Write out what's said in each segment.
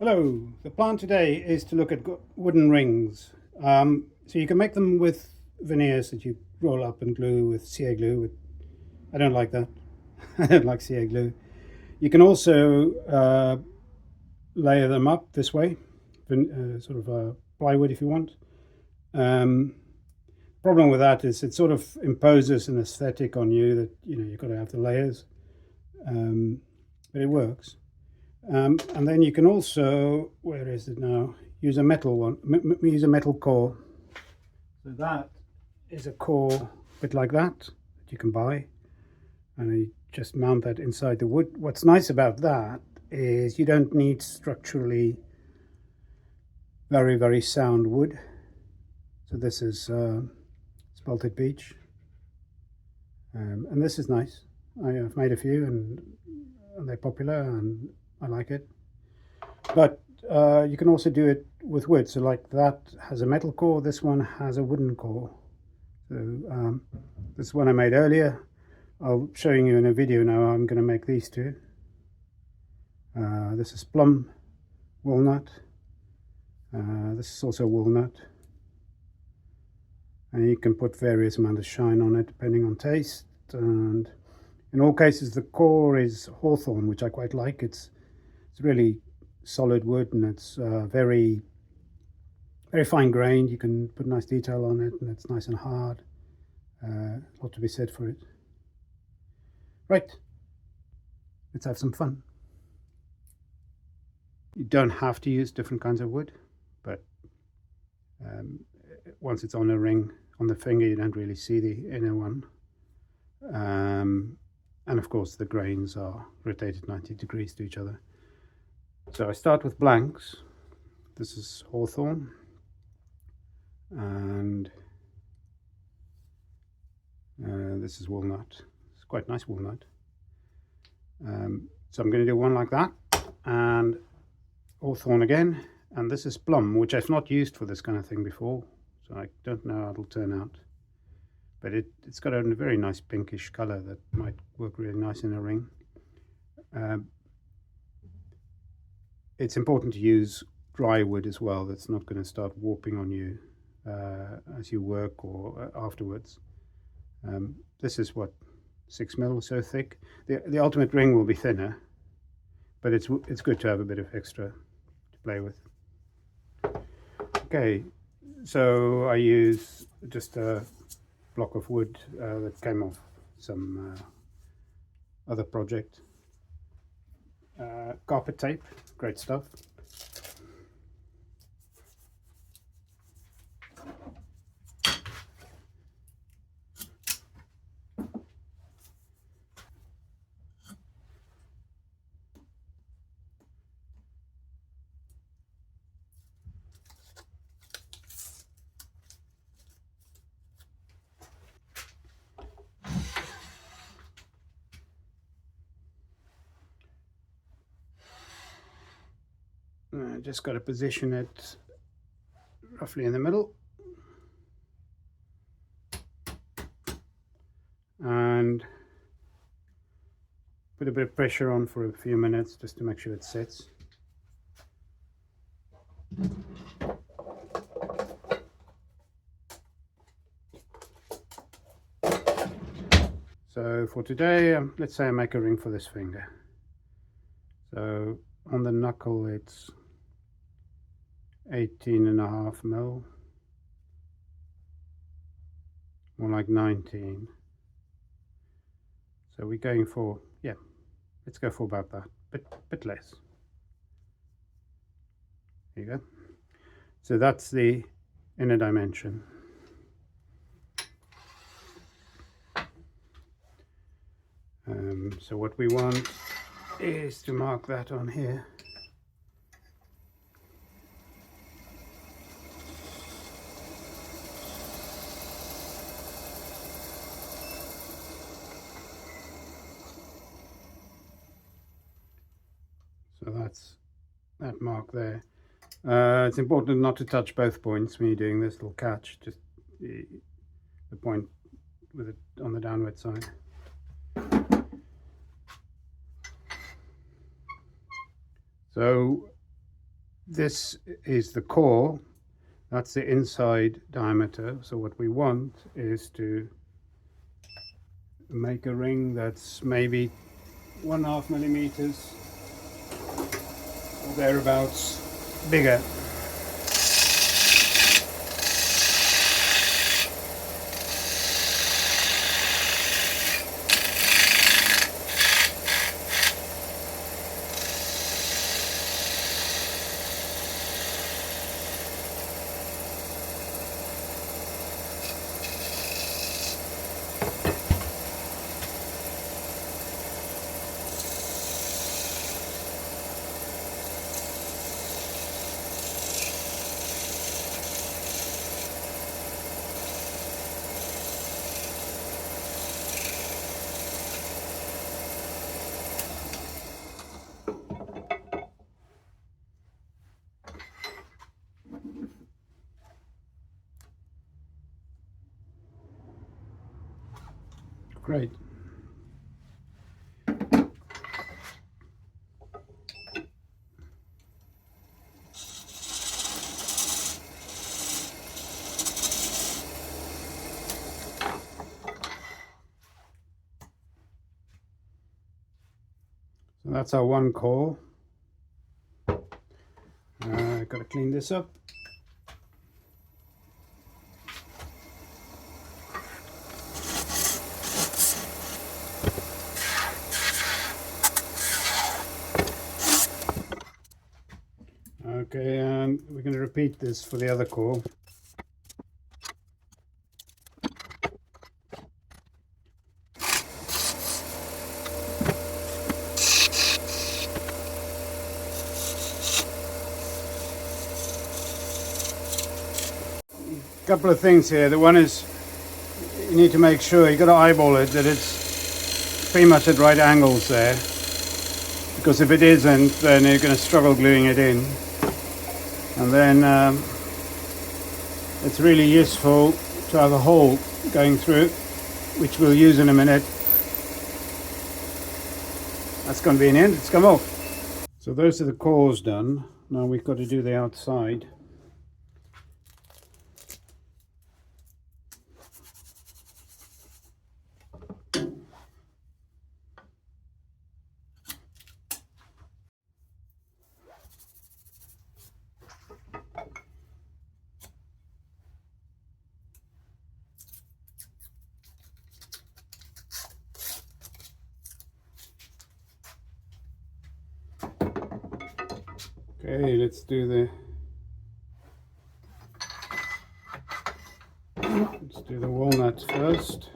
Hello, the plan today is to look at wooden rings. So you can make them with veneers that you roll up and glue with CA glue. I don't like that. I don't like CA glue. You can also layer them up this way, sort of plywood if you want. Um, Problem with that is it sort of imposes an aesthetic on you that you've got to have the layers, but it works. And then you can also, where is it now? Use a metal one. Use a metal core. So that is a core, a bit like that you can buy, and you just mount that inside the wood. What's nice about that is you don't need structurally very sound wood. So this is spalted beech, and this is nice. I've made a few, and they're popular, and I like it. But you can also do it with wood. So like that has a metal core, this one has a wooden core. So this one I made earlier. I'll showing you in a video now. I'm going to make these two. This is plum, walnut. This is also walnut. And you can put various amount of shine on it depending on taste. And in all cases the core is hawthorn, which I quite like. It's really solid wood, and it's very fine grained. You can put nice detail on it, and it's nice and hard. A lot to be said for it. Right, let's have some fun. You don't have to use different kinds of wood, but once it's on a ring on the finger, you don't really see the inner one. And of course the grains are rotated 90 degrees to each other. So I start with blanks. This is hawthorn, and this is walnut. It's quite nice walnut. So I'm going to do one like that, and hawthorn again, and this is plum, which I've not used for this kind of thing before, so I don't know how it'll turn out. But it's got a very nice pinkish color that might work really nice in a ring. It's important to use dry wood as well. That's not going to start warping on you as you work or afterwards. This is what, 6 mil or so thick. The ultimate ring will be thinner, but it's good to have a bit of extra to play with. Okay, so I use just a block of wood that came off some other project. Carpet tape, great stuff. Just got to position it roughly in the middle, and put a bit of pressure on for a few minutes just to make sure it sits. So for today, let's say I make a ring for this finger. So on the knuckle it's 18.5 mil, more like 19. So we're going for, yeah, let's go for about that, bit less. There you go. So that's the inner dimension. So what we want is to mark that on here. So that's that mark there. It's important not to touch both points when you're doing this. It'll catch just the point with it on the downward side. So this is the core, that's the inside diameter. So what we want is to make a ring that's maybe 1.5 millimeters or thereabouts bigger. Great. So that's our one core. Got to clean this up. Okay, and we're going to repeat this for the other core. Couple of things here. The one is you need to make sure, you've got to eyeball it, that it's pretty much at right angles there, because if it isn't, then you're going to struggle gluing it in. And then it's really useful to have a hole going through, which we'll use in a minute. That's convenient, it's come off. So those are the cores done. Now we've got to do the outside. Okay, let's do the walnut first.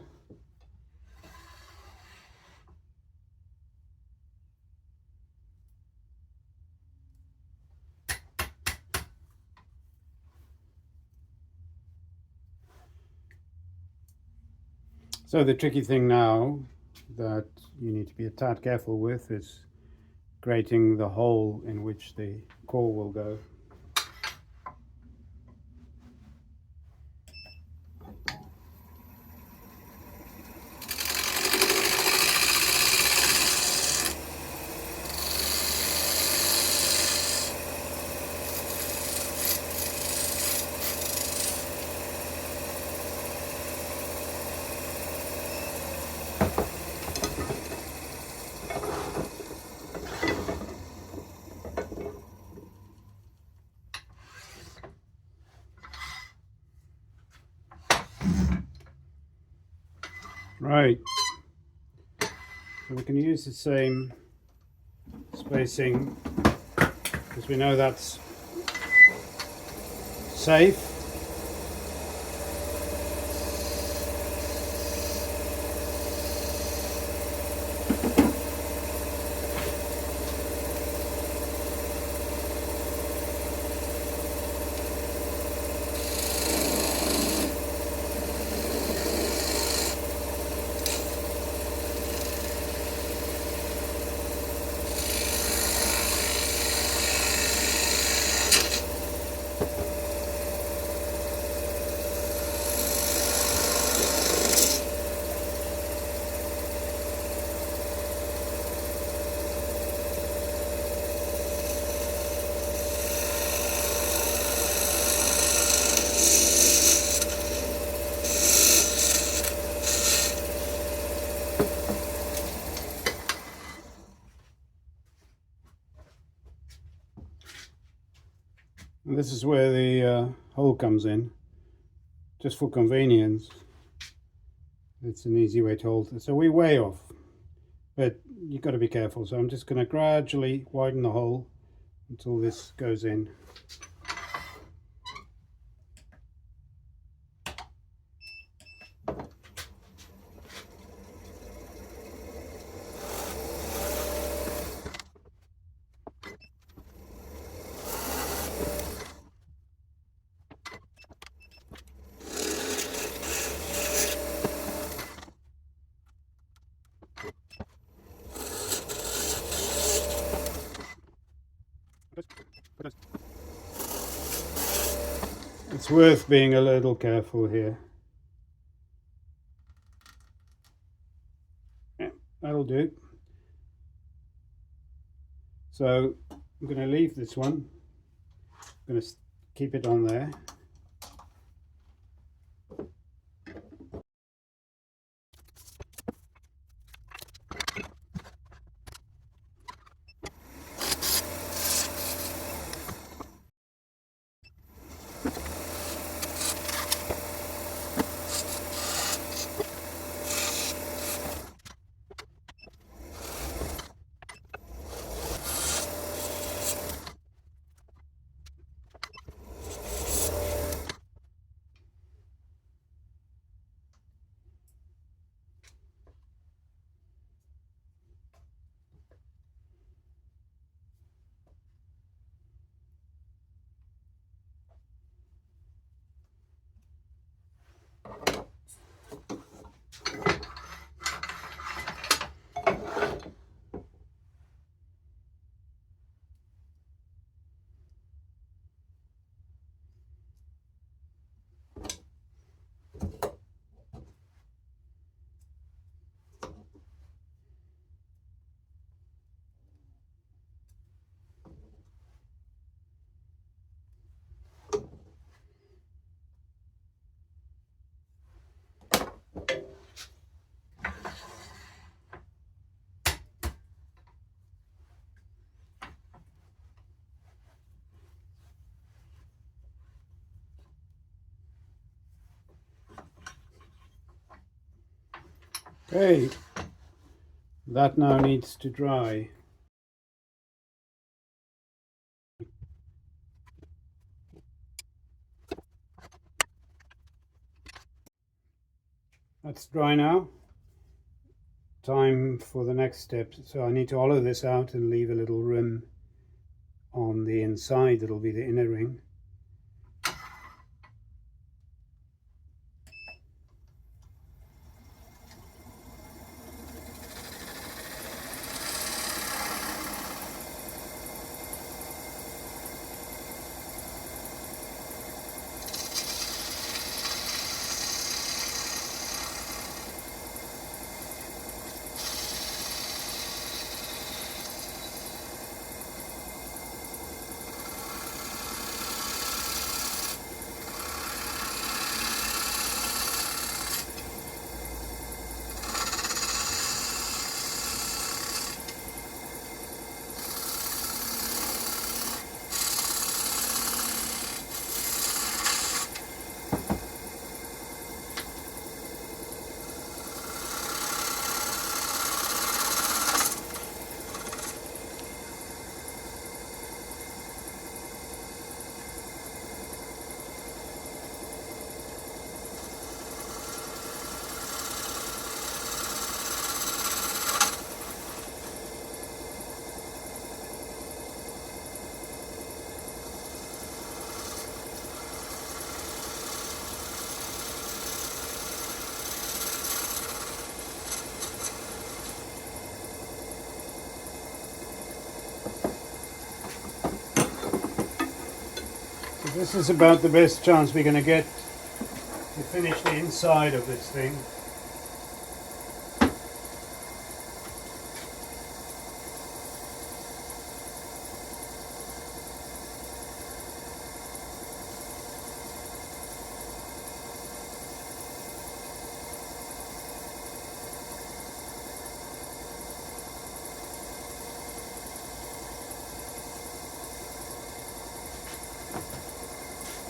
So the tricky thing now that you need to be a tad careful with is creating the hole in which the core will go. Right, so we can use the same spacing because we know that's safe. And this is where the hole comes in, just for convenience. It's an easy way to hold it. So we're way off, but you've got to be careful. So I'm just going to gradually widen the hole until this goes in. It's worth being a little careful here. Yeah, that'll do. So I'm going to leave this one. I'm going to keep it on there. Okay, that now needs to dry. That's dry now. Time for the next step. So I need to hollow this out and leave a little rim on the inside. That'll be the inner ring. This is about the best chance we're going to get to finish the inside of this thing.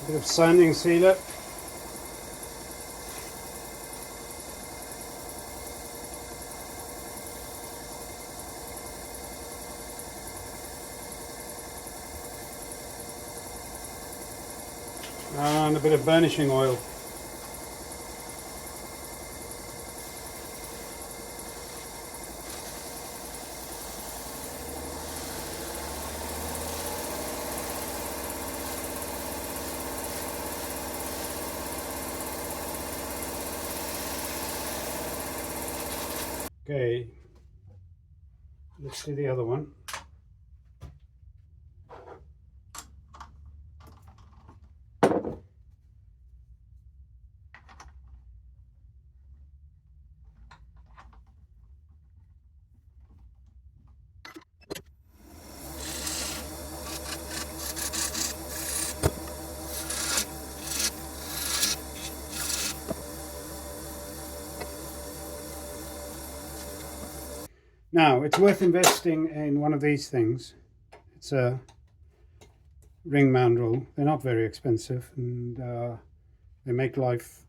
A bit of sanding sealer. And a bit of burnishing oil. Okay, let's do the other one. Now, it's worth investing in one of these things. It's a ring mandrel. They're not very expensive, and they make life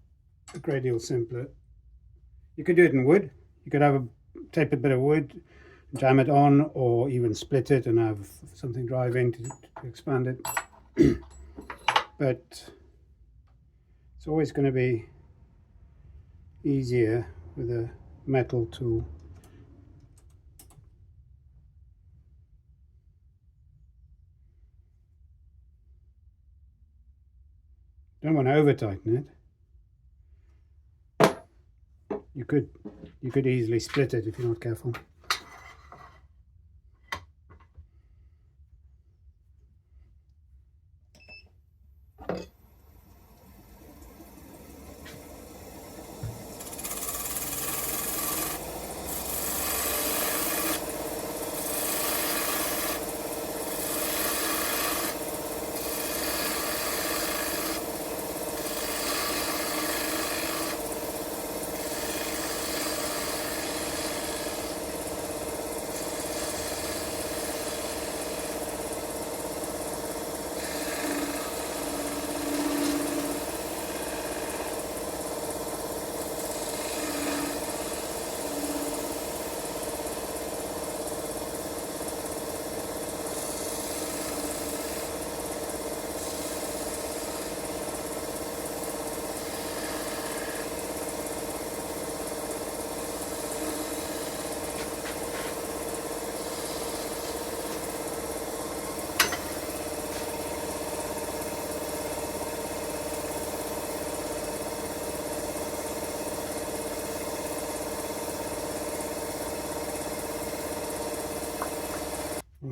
a great deal simpler. You could do it in wood. You could tape a bit of wood, jam it on, or even split it and have something drive in to expand it. But it's always going to be easier with a metal tool. Don't want to over tighten it. You could easily split it if you're not careful.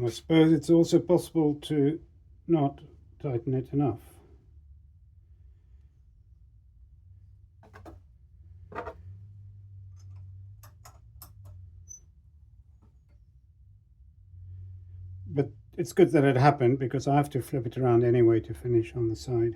I suppose it's also possible to not tighten it enough. But it's good that it happened, because I have to flip it around anyway to finish on the side.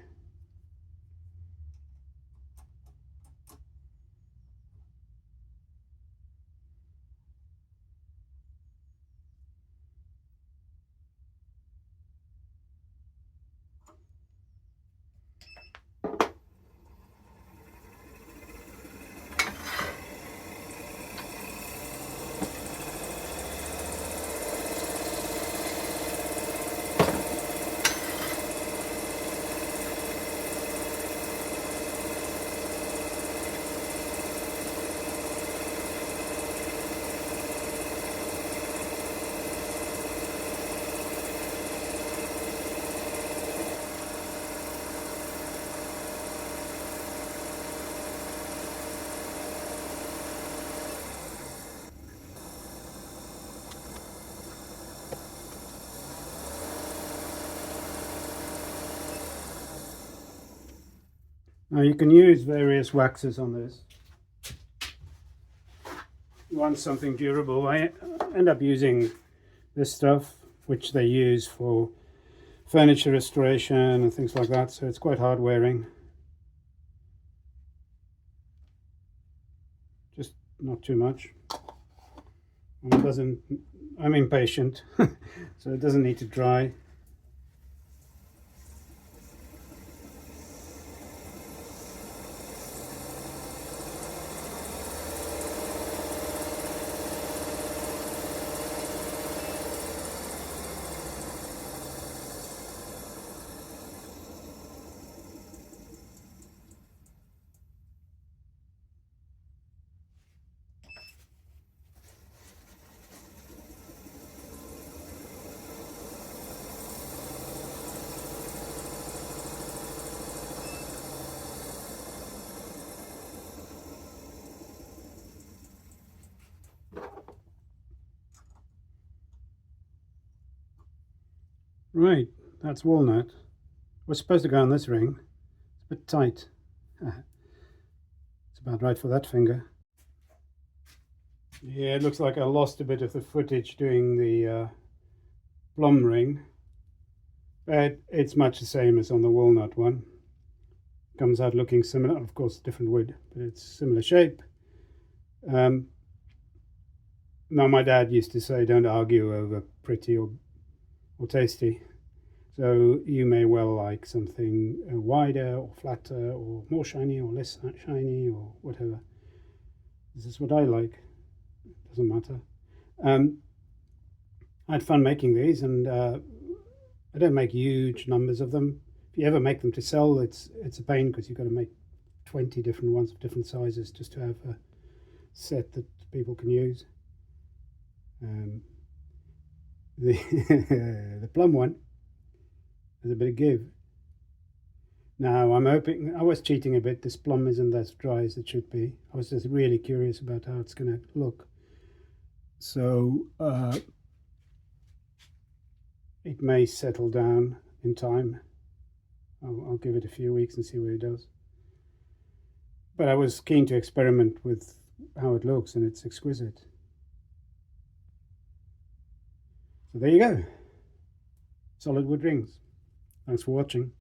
Now you can use various waxes on this. You want something durable. I end up using this stuff, which they use for furniture restoration and things like that, so it's quite hard wearing. Just not too much. And it doesn't, I'm impatient, so it doesn't need to dry. Right, that's walnut. We're supposed to go on this ring. It's a bit tight. It's about right for that finger. Yeah, it looks like I lost a bit of the footage doing the plum ring, but it's much the same as on the walnut one. Comes out looking similar, of course different wood, but it's similar shape. Now my dad used to say don't argue over pretty or tasty, so you may well like something wider or flatter or more shiny or less shiny or whatever. This is what I like, doesn't matter. I had fun making these, and I don't make huge numbers of them. If you ever make them to sell, it's a pain because you've got to make 20 different ones of different sizes just to have a set that people can use. The the plum one has a bit of give. Now I'm hoping, I was cheating a bit, this plum isn't as dry as it should be. I was just really curious about how it's going to look. So it may settle down in time. I'll give it a few weeks and see what it does. But I was keen to experiment with how it looks, and it's exquisite. So there you go. Solid wood rings. Thanks for watching.